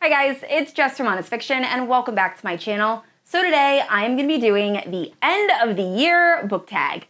Hi guys, it's Jess from Honest Fiction and welcome back to my channel. So today I'm going to be doing the end of the year book tag.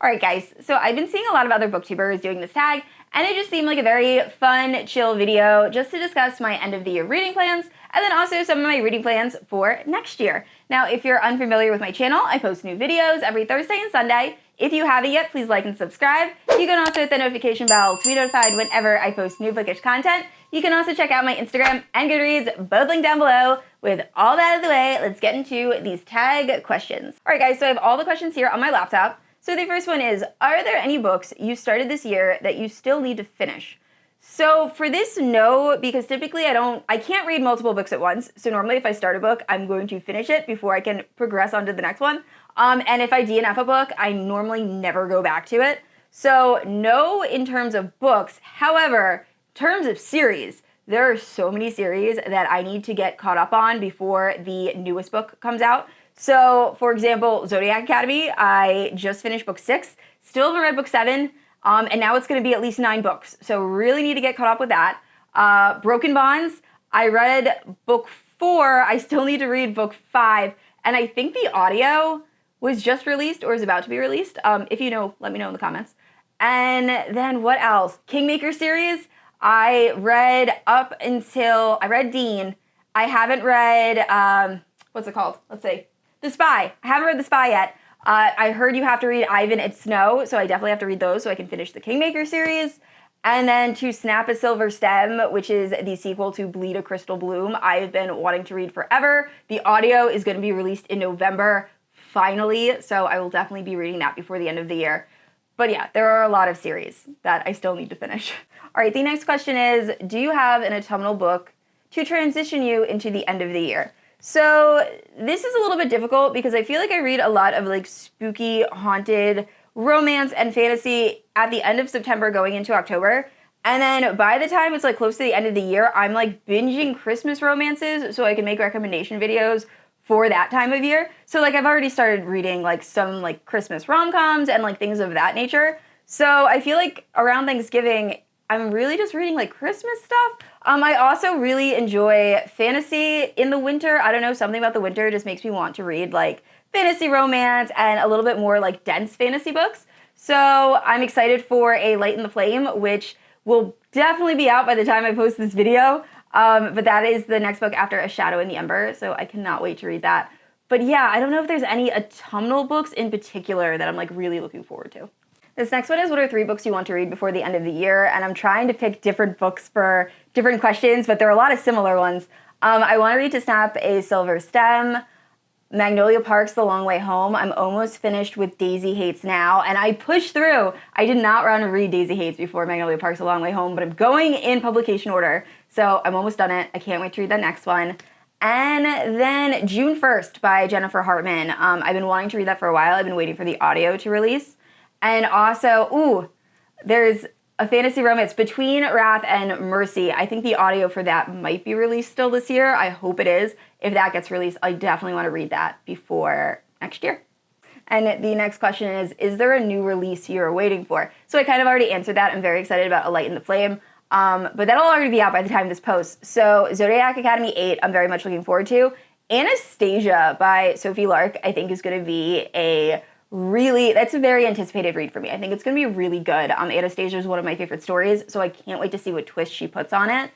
Alright guys, so I've been seeing a lot of other booktubers doing this tag, and it just seemed like a very fun, chill video just to discuss my end of the year reading plans, and then also some of my reading plans for next year. Now, if you're unfamiliar with my channel, I post new videos every Thursday and Sunday. If you haven't yet, please like and subscribe. You can also hit the notification bell to be notified whenever I post new bookish content. You can also check out my Instagram and Goodreads, both linked down below. With all that out of the way, let's get into these tag questions. Alright guys, so I have all the questions here on my laptop. So the first one is, are there any books you started this year that you still need to finish? So for this, no, because typically I can't read multiple books at once. So normally if I start a book, I'm going to finish it before I can progress on to the next one. And if I DNF a book, I normally never go back to it. So no in terms of books. However, in terms of series, there are so many series that I need to get caught up on before the newest book comes out. So, for example, Zodiac Academy, I just finished book 6, still haven't read book 7, and now it's going to be at least 9 books. So really need to get caught up with that. Broken Bonds, I read book 4, I still need to read book 5, and I think the audio was just released or is about to be released. If you know, let me know in the comments. And then what else? Kingmaker series, I read Dean. I haven't read, what's it called? Let's see. The Spy. I haven't read The Spy yet. I heard you have to read Ivan and Snow, so I definitely have to read those so I can finish the Kingmaker series. And then To Snap a Silver Stem, which is the sequel to Bleed a Crystal Bloom, I've been wanting to read forever. The audio is going to be released in November, finally, so I will definitely be reading that before the end of the year. But yeah, there are a lot of series that I still need to finish. All right, the next question is, do you have an autumnal book to transition you into the end of the year? So this is a little bit difficult because I feel like I read a lot of like spooky, haunted romance and fantasy at the end of September going into October. And then by the time it's like close to the end of the year, I'm like binging Christmas romances so I can make recommendation videos for that time of year. So like I've already started reading like some like Christmas rom-coms and like things of that nature. So I feel like around Thanksgiving, I'm really just reading like Christmas stuff. I also really enjoy fantasy in the winter. I don't know, something about the winter just makes me want to read like fantasy romance and a little bit more like dense fantasy books. So I'm excited for A Light in the Flame, which will definitely be out by the time I post this video. But that is the next book after A Shadow in the Ember, so I cannot wait to read that. But yeah, I don't know if there's any autumnal books in particular that I'm like really looking forward to. This next one is, what are 3 books you want to read before the end of the year? And I'm trying to pick different books for different questions, but there are a lot of similar ones. I want to read To Snap a Silver Stem, Magnolia Park's The Long Way Home. I'm almost finished with Daisy Hates now, and I pushed through. I did not run to read Daisy Hates before Magnolia Park's The Long Way Home, but I'm going in publication order, so I'm almost done it. I can't wait to read that next one. And then June 1st by Jennifer Hartman. I've been wanting to read that for a while. I've been waiting for the audio to release. And also, there's a fantasy romance, Between Wrath and Mercy. I think the audio for that might be released still this year. I hope it is. If that gets released, I definitely want to read that before next year. And the next question is there a new release you're waiting for? So I kind of already answered that. I'm very excited about A Light in the Flame. But that'll already be out by the time this posts. So Zodiac Academy 8, I'm very much looking forward to. Anastasia by Sophie Lark, I think is going to be that's a very anticipated read for me. I think it's going to be really good. Anastasia is one of my favorite stories, so I can't wait to see what twist she puts on it.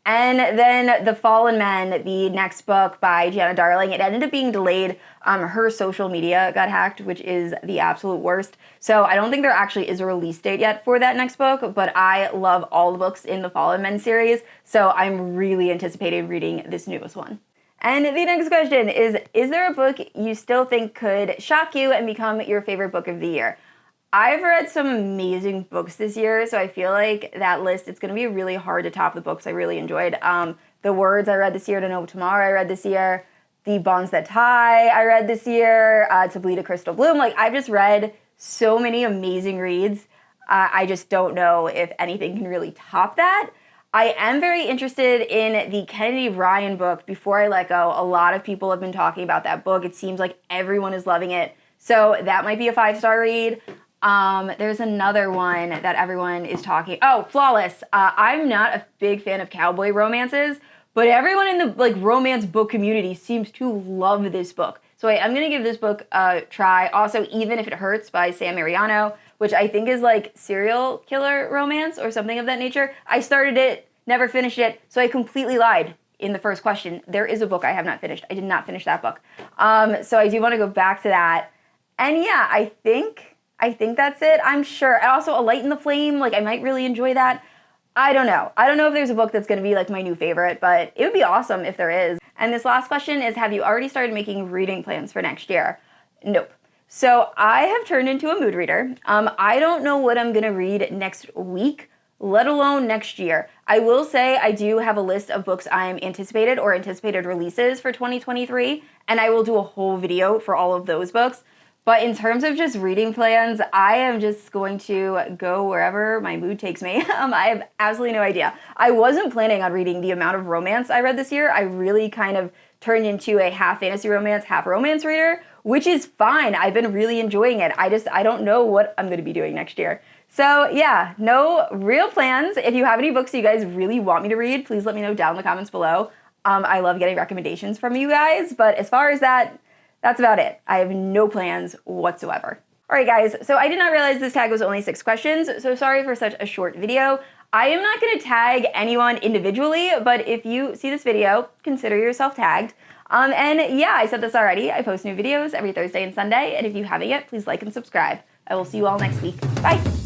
And then The Fallen Men, the next book by Jana Darling, it ended up being delayed. Her social media got hacked, which is the absolute worst. So I don't think there actually is a release date yet for that next book, but I love all the books in the Fallen Men series, so I'm really anticipating reading this newest one. And the next question is there a book you still think could shock you and become your favorite book of the year? I've read some amazing books this year, so I feel like that list, it's going to be really hard to top the books I really enjoyed. The Words I read this year, To Know Tomorrow I read this year, The Bonds That Tie I read this year, To Bleed a Crystal Bloom. Like, I've just read so many amazing reads. I just don't know if anything can really top that. I am very interested in the Kennedy Ryan book, Before I Let Go. A lot of people have been talking about that book. It seems like everyone is loving it. So that might be a 5-star read. There's another one that everyone is talking. Oh, Flawless. I'm not a big fan of cowboy romances, but everyone in the like romance book community seems to love this book. So I'm gonna give this book a try. Also, Even If It Hurts by Sam Mariano, which I think is like serial killer romance or something of that nature. I started it, never finished it, so I completely lied in the first question. There is a book I have not finished. I did not finish that book. So I do want to go back to that. And yeah, I think that's it. I'm sure. And also A Light in the Flame, like I might really enjoy that. I don't know. I don't know if there's a book that's going to be like my new favorite, but it would be awesome if there is. And this last question is, have you already started making reading plans for next year? Nope. So I have turned into a mood reader. I don't know what I'm going to read next week, let alone next year. I will say I do have a list of books I'm anticipated releases for 2023, and I will do a whole video for all of those books. But in terms of just reading plans, I am just going to go wherever my mood takes me. I have absolutely no idea. I wasn't planning on reading the amount of romance I read this year. I really kind of turned into a half fantasy romance, half romance reader, which is fine. I've been really enjoying it. I don't know what I'm going to be doing next year. So yeah, no real plans. If you have any books you guys really want me to read, please let me know down in the comments below. I love getting recommendations from you guys, but as far as that, that's about it. I have no plans whatsoever. All right, guys, so I did not realize this tag was only 6 questions, so sorry for such a short video. I am not gonna tag anyone individually, but if you see this video, consider yourself tagged. And yeah, I said this already, I post new videos every Thursday and Sunday, and if you haven't yet, please like and subscribe. I will see you all next week. Bye.